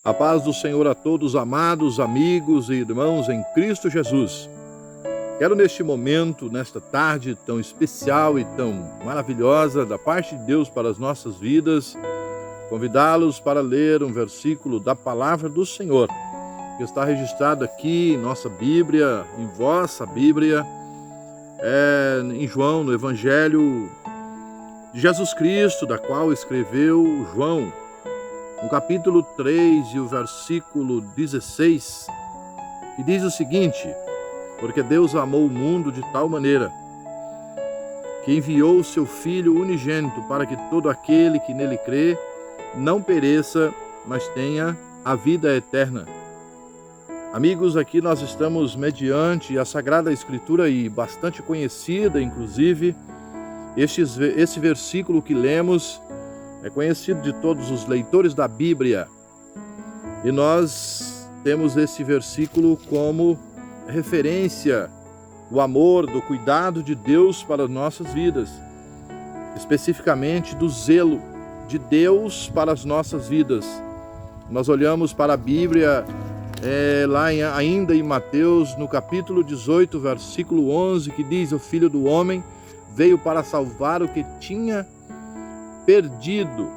A paz do Senhor a todos, amados amigos e irmãos em Cristo Jesus. Quero neste momento, nesta tarde tão especial e tão maravilhosa da parte de Deus para as nossas vidas, convidá-los para ler um versículo da palavra do Senhor, que está registrado aqui em nossa Bíblia, em vossa Bíblia, em João, no Evangelho de Jesus Cristo, da qual escreveu João, no capítulo 3 e o versículo 16, que diz o seguinte: porque Deus amou o mundo de tal maneira que enviou o seu Filho unigênito para que todo aquele que nele crê não pereça, mas tenha a vida eterna. Amigos, aqui nós estamos mediante a Sagrada Escritura e bastante conhecida, inclusive, esse versículo que lemos é conhecido de todos os leitores da Bíblia. E nós temos esse versículo como referência do amor, do cuidado de Deus para as nossas vidas, especificamente do zelo de Deus para as nossas vidas. Nós olhamos para a Bíblia ainda em Mateus, no capítulo 18, versículo 11, que diz: o Filho do Homem veio para salvar o que tinha perdido.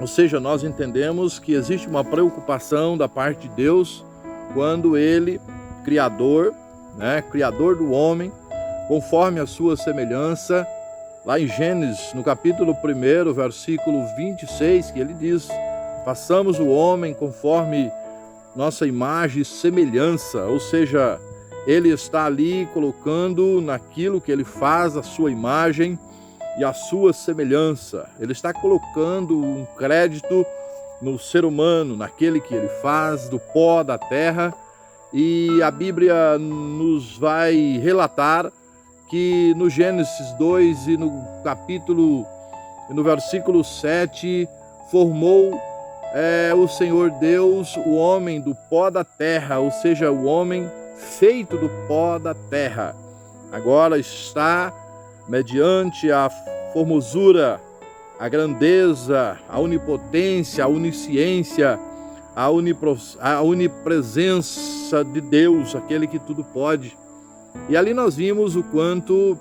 Ou seja, nós entendemos que existe uma preocupação da parte de Deus quando Ele, Criador do homem, conforme a sua semelhança, lá em Gênesis, no capítulo 1, versículo 26, que ele diz: façamos o homem conforme nossa imagem e semelhança. Ou seja, ele está ali colocando naquilo que ele faz a sua imagem e a sua semelhança. Ele está colocando um crédito no ser humano, naquele que ele faz, do pó da terra. E a Bíblia nos vai relatar que no Gênesis 2 e no versículo 7, formou o Senhor Deus o homem do pó da terra, ou seja, o homem feito do pó da terra. Agora está mediante a formosura, a grandeza, a onipotência, a onisciência, a onipresença de Deus, aquele que tudo pode. E ali nós vimos o quanto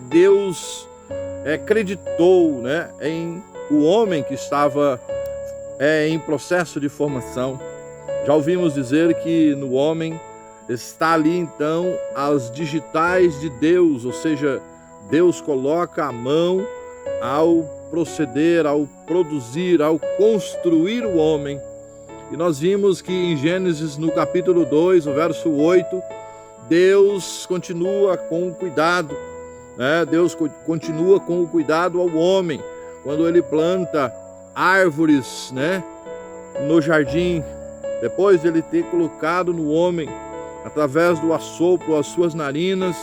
Deus acreditou em o homem que estava em processo de formação. Já ouvimos dizer que no homem está ali então as digitais de Deus, ou seja, Deus coloca a mão ao proceder, ao produzir, ao construir o homem. E nós vimos que em Gênesis, no capítulo 2, o verso 8, Deus continua com o cuidado, Deus continua com o cuidado ao homem, quando ele planta árvores, no jardim, depois de ele ter colocado no homem, através do assopro, as suas narinas,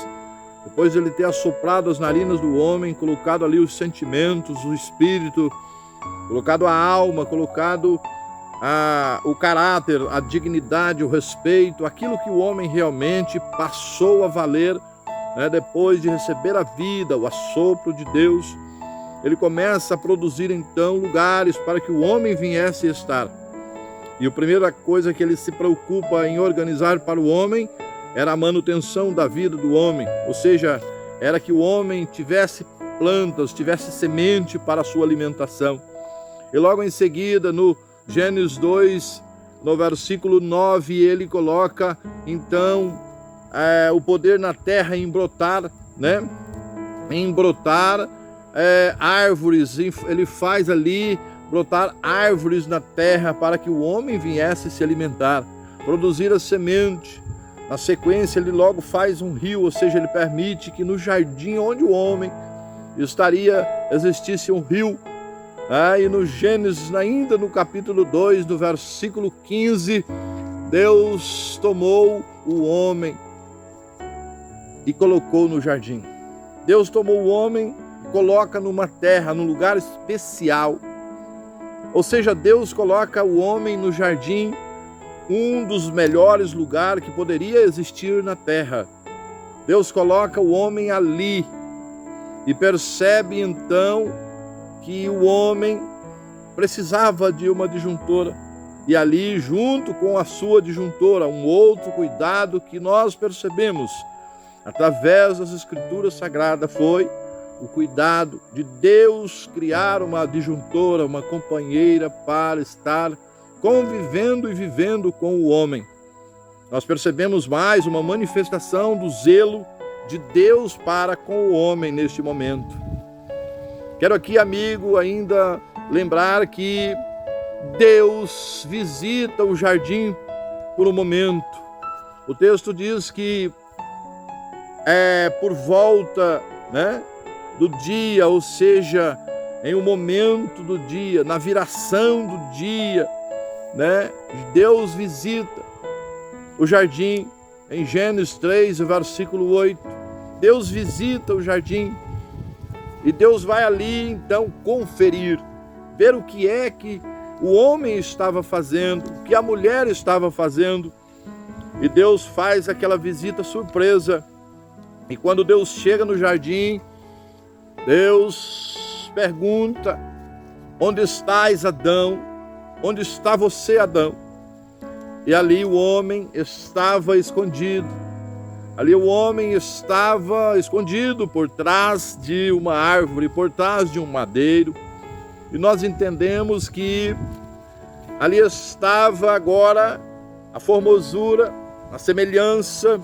depois de ele ter assoprado as narinas do homem, colocado ali os sentimentos, o espírito, colocado a alma, colocado o caráter, a dignidade, o respeito, aquilo que o homem realmente passou a valer, depois de receber a vida, o assopro de Deus. Ele começa a produzir então lugares para que o homem viesse a estar. E a primeira coisa que ele se preocupa em organizar para o homem era a manutenção da vida do homem, ou seja, era que o homem tivesse plantas, tivesse semente para a sua alimentação. E logo em seguida, no Gênesis 2, no versículo 9, ele coloca então o poder na terra em brotar, em brotar árvores. Ele faz ali brotar árvores na terra para que o homem viesse se alimentar, produzir a semente. Na sequência, ele logo faz um rio, ou seja, ele permite que no jardim onde o homem existisse um rio. E no Gênesis, ainda no capítulo 2, no versículo 15, Deus tomou o homem e colocou no jardim. Deus tomou o homem e coloca numa terra, num lugar especial. Ou seja, Deus coloca o homem no jardim, um dos melhores lugares que poderia existir na terra. Deus coloca o homem ali e percebe então que o homem precisava de uma disjuntora, E ali, junto com a sua disjuntora, um outro cuidado que nós percebemos através das Escrituras Sagradas foi o cuidado de Deus criar uma disjuntora, uma companheira para estar convivendo e vivendo com o homem. Nós percebemos mais uma manifestação do zelo de Deus para com o homem neste momento. Quero aqui, amigo, ainda lembrar que Deus visita o jardim por um momento. O texto diz que por volta, do dia, ou seja, em um momento do dia, na viração do dia, Deus visita o jardim. Em Gênesis 3, versículo 8, Deus visita o jardim e Deus vai ali então conferir, ver o que é que o homem estava fazendo, o que a mulher estava fazendo. E Deus faz aquela visita surpresa. E quando Deus chega no jardim, Deus pergunta: onde estás, Adão? Onde está você, Adão? E ali o homem estava escondido. Ali o homem estava escondido por trás de uma árvore, por trás de um madeiro. E nós entendemos que ali estava agora a formosura, a semelhança,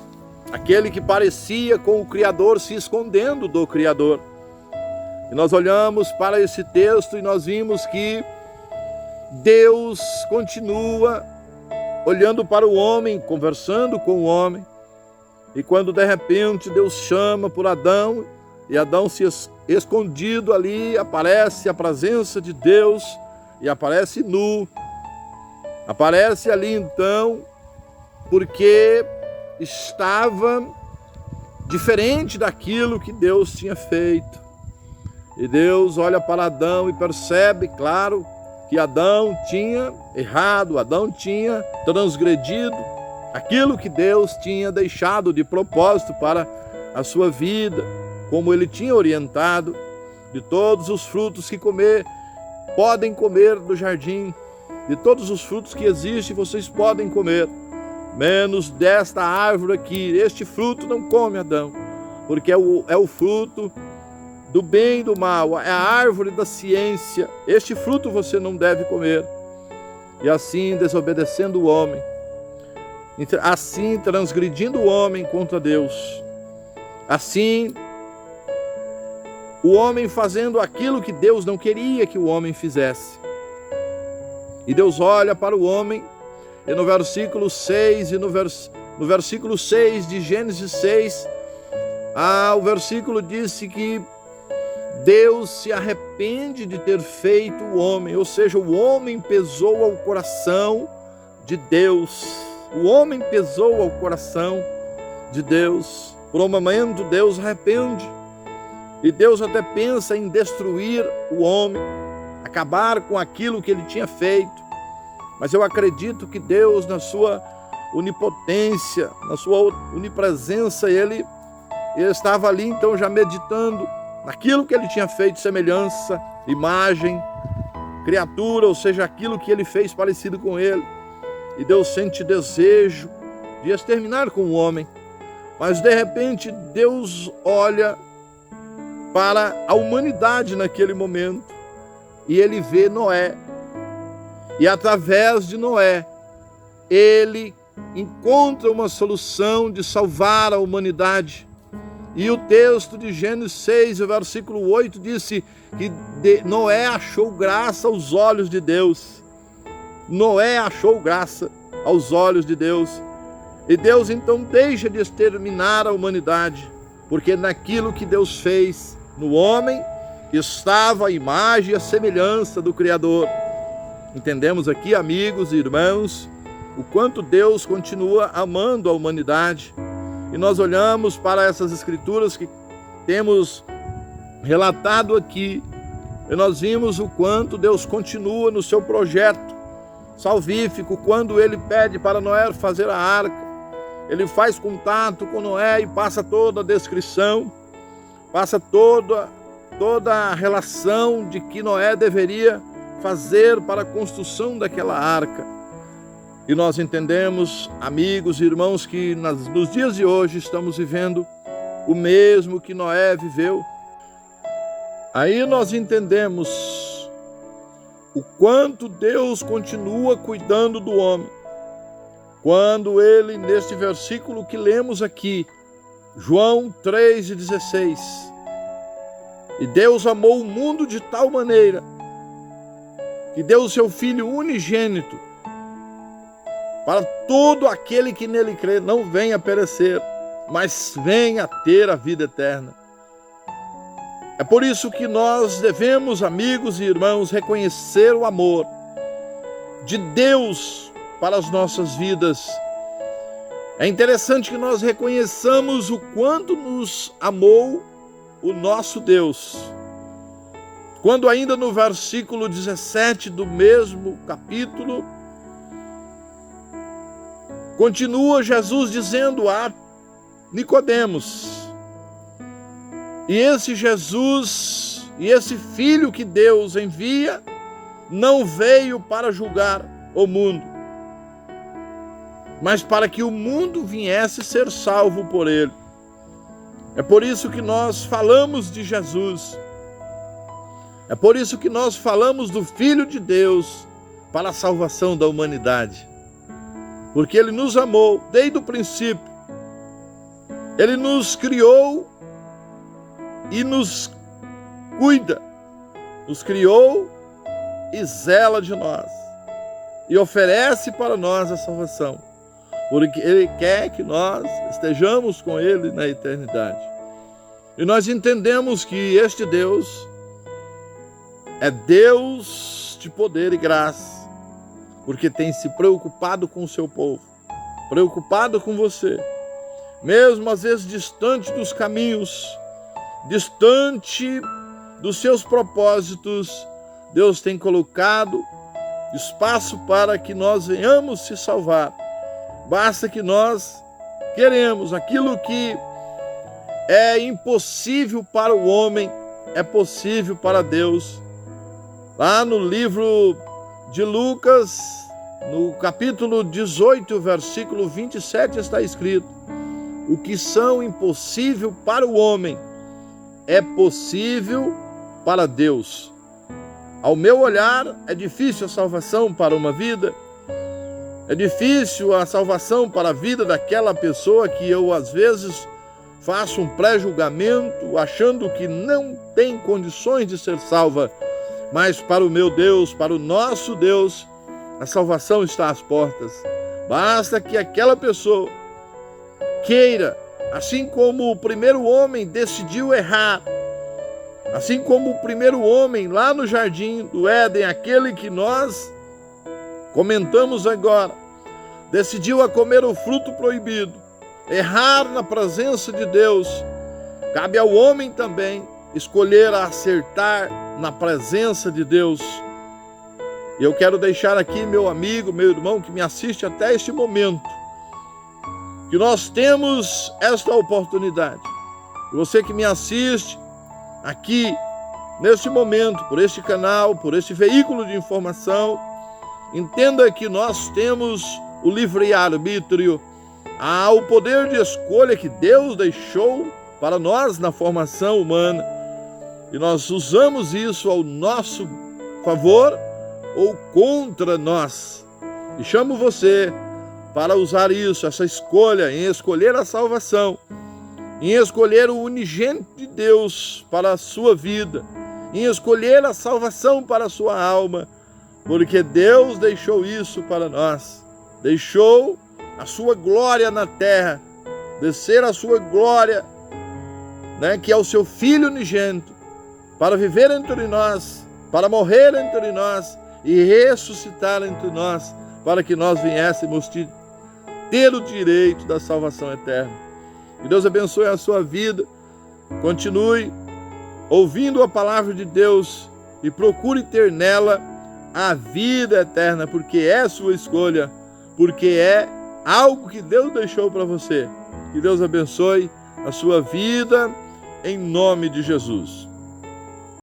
aquele que parecia com o Criador se escondendo do Criador. E nós olhamos para esse texto e nós vimos que Deus continua olhando para o homem, conversando com o homem. E quando de repente Deus chama por Adão, e Adão se escondido ali, aparece a presença de Deus e aparece nu. Aparece ali então porque estava diferente daquilo que Deus tinha feito. E Deus olha para Adão e percebe, claro, que Adão tinha errado, Adão tinha transgredido aquilo que Deus tinha deixado de propósito para a sua vida, como ele tinha orientado, de todos os frutos que podem comer do jardim, de todos os frutos que existem, vocês podem comer, menos desta árvore aqui. Este fruto não come, Adão, porque é o fruto do bem e do mal, é a árvore da ciência. Este fruto você não deve comer. E assim, desobedecendo o homem, assim transgredindo o homem contra Deus, assim o homem fazendo aquilo que Deus não queria que o homem fizesse. E Deus olha para o homem, e no versículo 6 e no versículo 6 de Gênesis 6, o versículo disse que Deus se arrepende de ter feito o homem, ou seja, o homem pesou ao coração de Deus. O homem pesou ao coração de Deus. Por um momento Deus arrepende. E Deus até pensa em destruir o homem, acabar com aquilo que ele tinha feito. Mas eu acredito que Deus, na sua onipotência, na sua onipresença, ele estava ali então já meditando naquilo que ele tinha feito, semelhança, imagem, criatura, ou seja, aquilo que ele fez parecido com ele. E Deus sente desejo de exterminar com o homem. Mas de repente Deus olha para a humanidade naquele momento e ele vê Noé. E através de Noé, ele encontra uma solução de salvar a humanidade. E o texto de Gênesis 6, versículo 8, disse que Noé achou graça aos olhos de Deus. Noé achou graça aos olhos de Deus. E Deus então deixa de exterminar a humanidade, porque naquilo que Deus fez no homem estava a imagem e a semelhança do Criador. Entendemos aqui, amigos e irmãos, o quanto Deus continua amando a humanidade. E nós olhamos para essas escrituras que temos relatado aqui, e nós vimos o quanto Deus continua no seu projeto salvífico. Quando ele pede para Noé fazer a arca, ele faz contato com Noé e passa toda a descrição, passa toda a relação de que Noé deveria fazer para a construção daquela arca. E nós entendemos, amigos e irmãos, que nos dias de hoje estamos vivendo o mesmo que Noé viveu. Aí nós entendemos o quanto Deus continua cuidando do homem. Quando ele, neste versículo que lemos aqui, João 3,16, e Deus amou o mundo de tal maneira que deu o seu Filho unigênito para todo aquele que nele crê não venha perecer, mas venha ter a vida eterna. É por isso que nós devemos, amigos e irmãos, reconhecer o amor de Deus para as nossas vidas. É interessante que nós reconheçamos o quanto nos amou o nosso Deus. Quando ainda no versículo 17 do mesmo capítulo, continua Jesus dizendo a Nicodemos, e esse Jesus e esse Filho que Deus envia não veio para julgar o mundo, mas para que o mundo viesse ser salvo por ele. É por isso que nós falamos de Jesus. É por isso que nós falamos do Filho de Deus para a salvação da humanidade. Porque ele nos amou desde o princípio. Ele nos criou e nos cuida. Nos criou e zela de nós. E oferece para nós a salvação. Porque ele quer que nós estejamos com ele na eternidade. E nós entendemos que este Deus é Deus de poder e graça, porque tem se preocupado com o seu povo, preocupado com você, mesmo às vezes distante dos caminhos, distante dos seus propósitos. Deus tem colocado espaço para que nós venhamos se salvar. Basta que nós queremos. Aquilo que é impossível para o homem é possível para Deus. Lá no livro de Lucas, no capítulo 18, versículo 27, está escrito: o que são impossível para o homem é possível para Deus. Ao meu olhar, é difícil a salvação para uma vida. É difícil a salvação para a vida daquela pessoa que eu, às vezes, faço um pré-julgamento, achando que não tem condições de ser salva. Mas para o meu Deus, para o nosso Deus, a salvação está às portas. Basta que aquela pessoa queira, assim como o primeiro homem decidiu errar, assim como o primeiro homem lá no jardim do Éden, aquele que nós comentamos agora, decidiu a comer o fruto proibido, errar na presença de Deus. Cabe ao homem também escolher acertar na presença de Deus. E eu quero deixar aqui, meu amigo, meu irmão que me assiste até este momento, que nós temos esta oportunidade. E você que me assiste aqui, neste momento, por este canal, por este veículo de informação, entenda que nós temos o livre-arbítrio, o poder de escolha que Deus deixou para nós na formação humana. E nós usamos isso ao nosso favor ou contra nós. E chamo você para usar isso, essa escolha, em escolher a salvação, em escolher o unigênito de Deus para a sua vida, em escolher a salvação para a sua alma, porque Deus deixou isso para nós. Deixou a sua glória na terra, descer a sua glória, que é o seu Filho unigênito, para viver entre nós, para morrer entre nós e ressuscitar entre nós, para que nós viéssemos ter o direito da salvação eterna. Que Deus abençoe a sua vida, continue ouvindo a palavra de Deus e procure ter nela a vida eterna, porque é sua escolha, porque é algo que Deus deixou para você. Que Deus abençoe a sua vida, em nome de Jesus.